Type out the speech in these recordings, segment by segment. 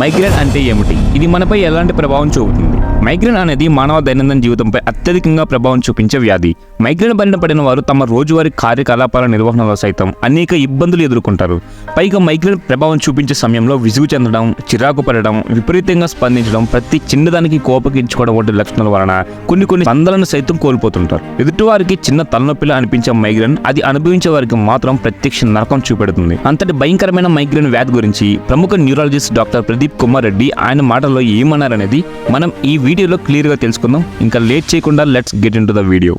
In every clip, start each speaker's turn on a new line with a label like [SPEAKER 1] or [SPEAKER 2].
[SPEAKER 1] Migraine అంటే ఏమిటి? ఇది మనపై ఎలాంటి ప్రభావం చూపుతుంది? మైగ్రేన్ అనేది మానవ దైనందిన జీవితంపై అత్యధికంగా ప్రభావం చూపించే వ్యాధి. మైగ్రేన్ బారిన పడిన వారు తమ రోజువారీ కార్యకలాపాల నిర్వహణలో సైతం అనేక ఇబ్బందులు ఎదుర్కొంటారు. పైగా మైగ్రేన్ ప్రభావం చూపించే సమయంలో విసుగు చెందడం, చిరాకు పడడం, విపరీతంగా స్పందించడం, ప్రతి చిన్నదానికి కోపగించుకోవడం వంటి లక్షణాల వలన కొన్ని స్పందనను సైతం కోల్పోతుంటారు. ఎదుటివారికి చిన్న తలనొప్పిలా అనిపించే మైగ్రేన్ అది అనుభవించే వారికి మాత్రం ప్రత్యక్ష నరకం చూపెడుతుంది. అంతటి భయంకరమైన మైగ్రేన్ వ్యాధి గురించి ప్రముఖ న్యూరాలజిస్ట్ డాక్టర్ ప్రదీప్ కుమార్ రెడ్డి ఆయన మాటల్లో ఏమన్నారనేది మనం ఈ వీడియోలో క్లియర్గా తెలుసుకుందాం. ఇంకా లేట్ చేయకుండా let's get in to the video.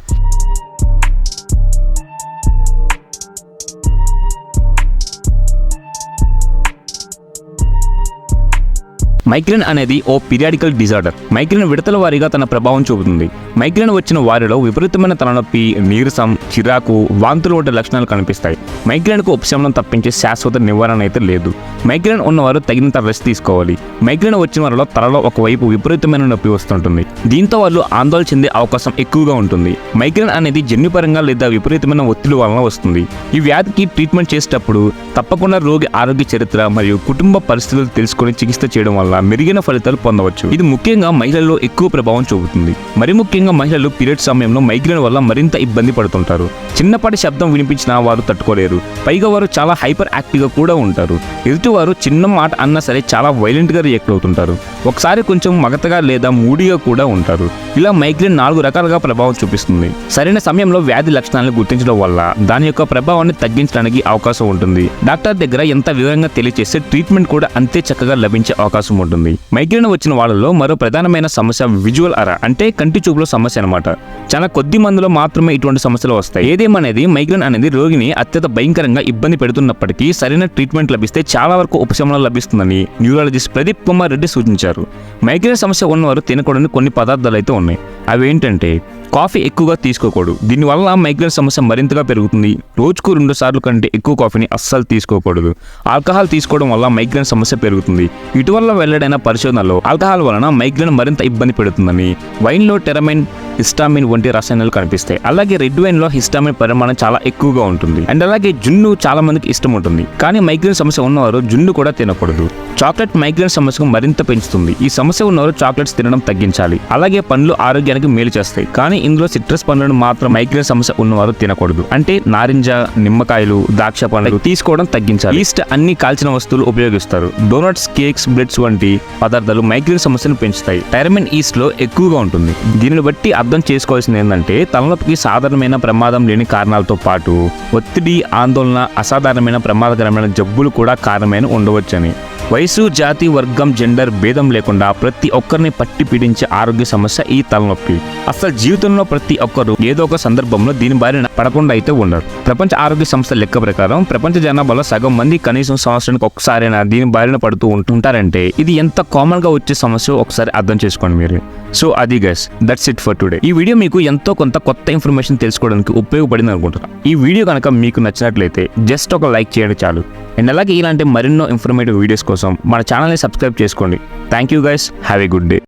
[SPEAKER 1] Migraine అనేది ఓ పీరియాడికల్ డిజార్డర్. మైగ్రేన్ విడతల వారీగా తన ప్రభావం చూపుతుంది. మైగ్రేన్ వచ్చిన వారిలో విపరీతమైన తలనొప్పి, నీరసం, చిరాకు, వాంతులు వంటి లక్షణాలు కనిపిస్తాయి. మైగ్రేన్కు ఉపశమనం తప్పించే శాశ్వత నివారణ అయితే లేదు. మైగ్రేన్ ఉన్నవారు తగినంత రెస్ట్ తీసుకోవాలి. మైగ్రేన్ వచ్చిన వారిలో తలలో ఒకవైపు విపరీతమైన నొప్పి వస్తుంటుంది. దీంతో వాళ్ళు ఆందోళన చెందే అవకాశం ఎక్కువగా ఉంటుంది. మైగ్రేన్ అనేది జన్యుపరంగా లేదా విపరీతమైన ఒత్తిడి వలన వస్తుంది. ఈ వ్యాధికి ట్రీట్మెంట్ చేసేటప్పుడు తప్పకుండా రోగి ఆరోగ్య చరిత్ర మరియు కుటుంబ పరిస్థితులు తెలుసుకొని చికిత్స చేయడం వల్ల మెరుగైన ఫలితాలు పొందవచ్చు. ఇది ముఖ్యంగా మహిళల్లో ఎక్కువ ప్రభావం చూపుతుంది. మరి ముఖ్యంగా మహిళలు పీరియడ్ సమయంలో మైగ్రేన్ వల్ల మరింత ఇబ్బంది పడుతుంటారు. చిన్నపాటి శబ్దం వినిపించినా వారు తట్టుకోలేరు. పైగా వారు చాలా హైపర్ యాక్టివ్గా కూడా ఉంటారు. ఎదుటివారు చిన్న మాట అన్నా సరే చాలా వైలెంట్గా రియాక్ట్ అవుతుంటారు. ఒకసారి కొంచెం మగతగా లేదా మూడీగా కూడా ఉంటారు. ఇలా మైగ్రేన్ 4 రకాలుగా ప్రభావం చూపిస్తుంది. సరైన సమయంలో వ్యాధి లక్షణాలను గుర్తించడం వల్ల దాని యొక్క ప్రభావాన్ని తగ్గించడానికి అవకాశం ఉంటుంది. డాక్టర్ దగ్గర ఎంత వివరంగా తెలియజేస్తే ట్రీట్మెంట్ కూడా అంతే చక్కగా లభించే అవకాశం ఉంటుంది. మైగ్రేన్ వచ్చిన వాళ్ళలో మరో ప్రధానమైన సమస్య విజువల్ అరా అంటే కంటి చూపులో సమస్య అనమాట. చాలా కొద్ది మందిలో మాత్రమే ఇటువంటి సమస్యలు వస్తాయి. ఏదేమనేది మైగ్రేన్ అనేది రోగిని అత్యంత భయంకరంగా ఇబ్బంది పెడుతున్నప్పటికీ సరైన ట్రీట్మెంట్ లభిస్తే చాలా వరకు ఉపశమనం లభిస్తుందని న్యూరాలజిస్ట్ ప్రదీప్ కుమార్ రెడ్డి సూచించారు. మైగ్రేన్ సమస్య ఉన్నవారు తినకూడని కొన్ని పదార్థాలు అయితే ఉన్నాయి. అవి ఏంటంటే కాఫీ ఎక్కువగా తీసుకోకూడదు. దీనివల్ల మైగ్రేన్ సమస్య మరింతగా పెరుగుతుంది. రోజుకు 2 సార్లు కంటే ఎక్కువ కాఫీని అస్సలు తీసుకోకూడదు. ఆల్కహాల్ తీసుకోవడం వల్ల మైగ్రేన్ సమస్య పెరుగుతుంది. ఇటీవల వెల్లడైన పరిశోధనలో ఆల్కహాల్ వలన మైగ్రేన్ మరింత ఇబ్బంది పెడుతుందని, వైన్లో టెరమైన్, హిస్టామిన్ వంటి రసాయనాలు కనిపిస్తాయి. అలాగే రెడ్ వైన్ లో హిస్టామిన్ పరిమాణం చాలా ఎక్కువగా ఉంటుంది. అండ్ అలాగే జున్ను చాలా మందికి ఇష్టం ఉంటుంది. కానీ మైగ్రేన్ సమస్య ఉన్నవారు జున్ను కూడా తినకూడదు. చాక్లెట్ మైగ్రేన్ సమస్యకు మరింత పెంచుతుంది. ఈ సమస్య ఉన్నవారు చాక్లెట్స్ తినడం తగ్గించాలి. అలాగే పండ్లు ఆరోగ్యానికి మేలు చేస్తాయి. కానీ ఇందులో సిట్రస్ పండ్లను మాత్రం మైగ్రేన్ సమస్య ఉన్నవారు తినకూడదు. అంటే నారింజ, నిమ్మకాయలు, ద్రాక్ష పండ్లు తీసుకోవడం తగ్గించాలి. ఈస్ట్ అన్ని కాల్చిన వస్తువులు ఉపయోగిస్తారు. డోనట్స్, కేక్స్, బ్రెడ్స్ వంటి పదార్థాలు మైగ్రేన్ సమస్యను పెంచుతాయి. టైరమిన్ ఈస్ట్ లో ఎక్కువగా ఉంటుంది. దీనిని బట్టి అర్థం చేసుకోవాల్సింది ఏంటంటే తలనొప్పికి సాధారణమైన ప్రమాదం లేని కారణాలతో పాటు ఒత్తిడి, ఆందోళన, అసాధారణమైన ప్రమాదకరమైన జబ్బులు కూడా కారణమైన ఉండవచ్చని. వయసు, జాతి, వర్గం, జెండర్ భేదం లేకుండా ప్రతి ఒక్కరిని పట్టి పీడించే ఆరోగ్య సమస్య ఈ తలనొప్పి. అసలు జీవితంలో ప్రతి ఒక్కరు ఏదో ఒక సందర్భంలో దీని బారిన పడకుండా అయితే ఉండరు. ప్రపంచ ఆరోగ్య సంస్థ లెక్క ప్రకారం ప్రపంచ జనాభాలో సగం మంది కనీసం సంవత్సరానికి ఒక్కసారైనా దీని బారిన పడుతూ ఉంటుంటారంటే ఇది ఎంత కామన్ గా వచ్చే సమస్య ఒకసారి అర్థం చేసుకోండి మీరు. సో అది guys, that's it for today. ఈ వీడియో మీకు ఎంతో కొంత కొత్త ఇన్ఫర్మేషన్ తెలుసుకోవడానికి ఉపయోగపడింది అనుకుంటున్నాను. ఈ వీడియో కనుక మీకు నచ్చినట్లయితే జస్ట్ ఒక లైక్ చేయండి చాలు. అండ్ అలాగే ఇలాంటి మరెన్నో ఇన్ఫర్మేటివ్ వీడియోస్ కోసం మన ఛానల్ని సబ్స్క్రైబ్ చేసుకోండి. Thank you guys, have a good day.